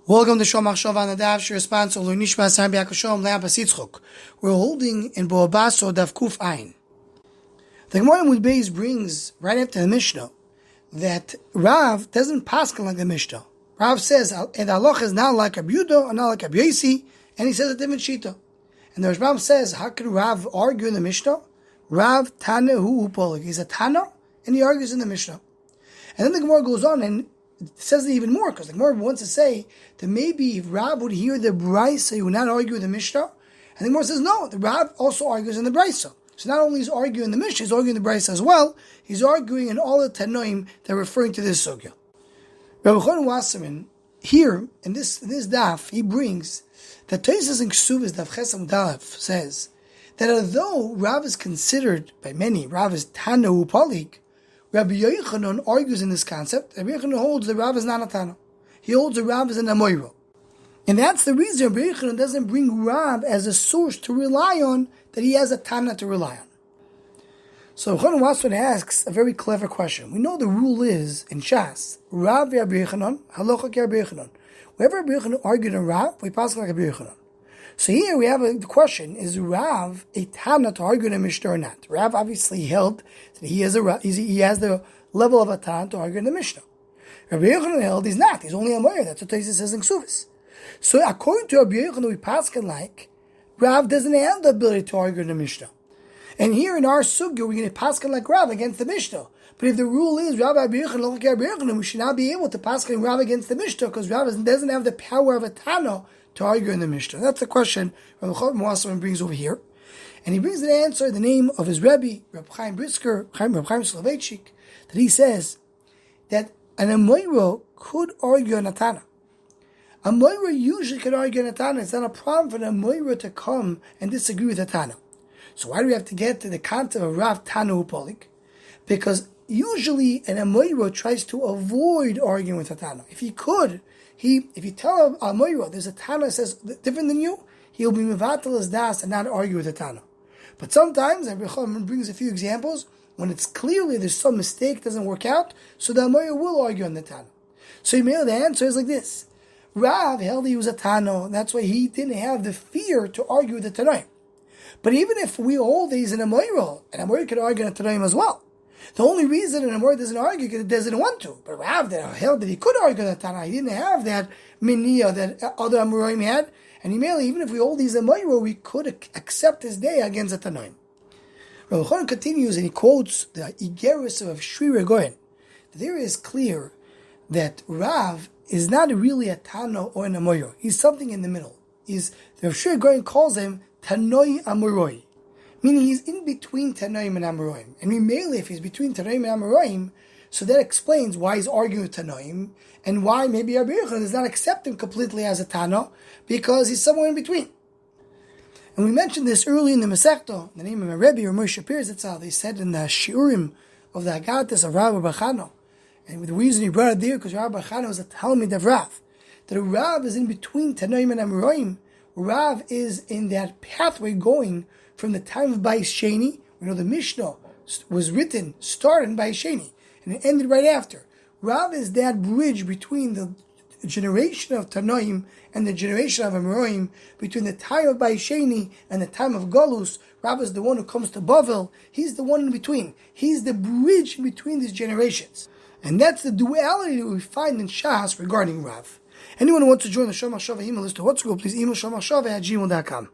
Welcome to Shom Machshava on the Daf. Your sponsor, Nishma Sam Biakashom Le'am Basitzchok. We're holding in Basra Daf Kuf Ayin. The Gemara in Beis brings right after the Mishnah that Rav doesn't paskin like the Mishnah. Rav says, and Halacha is not like Rabbi Yehuda, not like Rabbi Yosi, and he says a different shita. And the Rashbam says, how can Rav argue in the Mishnah? Rav Tanah hu Polik. He's a Tanah, and he argues in the Mishnah. And then the Gemara goes on and it says it even more, because the Gemara wants to say that maybe if Rav would hear the Brisa, he would not argue with the Mishnah. And the Gemara says, no, the Rav also argues in the Brisa. So not only is arguing the Mishnah, he's arguing the Brisa as well. He's arguing in all the Tanoim that are referring to this Sugiya. Rabbi Waserman, here, in this daf, he brings that Tosfos in Ksubis daf Chesam Dalef says that although Rav is considered by many, Rav is Tanah Upalik, Rabbi Elchanan argues in this concept. Rabbi Elchanan holds that Rav is not a Tanah. He holds that Rav is an Amorah. And that's the reason Rabbi Elchanan doesn't bring Rav as a source to rely on, that he has a Tanah to rely on. So Elchanan Waserman asks a very clever question. We know the rule is, in Shas, Rav Rabbi Elchanan, Halacha Rabbi Elchanan. Whenever Rabbi Elchanan argued in Rav, we pass like Rabbi Elchanan. So here we have the question, is Rav a Tanah to argue in a Mishnah or not? Rav obviously held that he has the level of a Tanah to argue in the Mishnah. Rabbi Yochanan held he's not. He's only a Amorah. That's what Tosfos says in Ksubis. So according to Rabbi Yochanan, we paskin like Rav doesn't have the ability to argue in the Mishnah. And here in our Sugiya, we're going to paskin like Rav against the Mishnah. But if the rule is Rabbi Yochanan, we should not be able to paskin Rav against the Mishnah because Rav doesn't have the power of a Tanah to argue in the Mishnah. That's the question Rabbi Waserman brings over here. And he brings the answer, the name of his Rebbe, Rabbi Chaim Brisker, Rabbi Chaim Soloveitchik, that he says that an Amorah could argue on a Tanah. Amorah usually can argue on a Tanah. It's not a problem for an Amorah to come and disagree with a Tanah. So why do we have to get to the concept of Rav Tanah Upolik? Because usually an Amorah tries to avoid arguing with a Tanah. If he could, if you tell Amorah there's a Tanah that says different than you, he'll be mevatel his das and not argue with the Tanah. But sometimes, and Elchanan brings a few examples, when it's clearly there's some mistake, doesn't work out, so the Amorah will argue on the Tanah. So the answer is like this. Rav held he was a Tanah, that's why he didn't have the fear to argue with the Tanoim. But even if we hold that he's an Amorah, an Amorah can argue on the Tanoim as well. The only reason an Amorah doesn't argue is because it doesn't want to. But Rav held that he could argue on the Tanah. He didn't have that miniyah that other Amoraim had. And even if we hold these Amorah, we could accept his day against the Tanoim. Rabbi Elchanan continues and he quotes the Igeris of Shri Regoyen. There is clear that Rav is not really a Tanah or an Amorah. He's something in the middle. The Shri Regoyen calls him Tanoi Amoroi, meaning he's in between Tanoim and Amoraim. And mainly if he's between Tanoim and Amoraim, so that explains why he's arguing with Tanoim, and why maybe Rabbi Yochanan does not accept him completely as a Tanah, because he's somewhere in between. And we mentioned this early in the Masechta, the name of my Rebbe, or Moshe Pirs, that's how they said in the Shiurim of the Agatis of Rabbi Bachano. And the reason he brought it there, because Rabbi Bachano was a Talmid of Rav, that Rav is in between Tanoim and Amoraim. Rav is in that pathway going from the time of Bais Sheni. We know the Mishnah was written, started by Sheni, and it ended right after. Rav is that bridge between the generation of Tanoim and the generation of Amoraim, between the time of Bais Sheni and the time of Galus. Rav is the one who comes to Bavel. He's the one in between. He's the bridge in between these generations. And that's the duality that we find in Shas regarding Rav. Anyone who wants to join the Shom Machshava email list to what's group, please email shomachshava@gmail.com.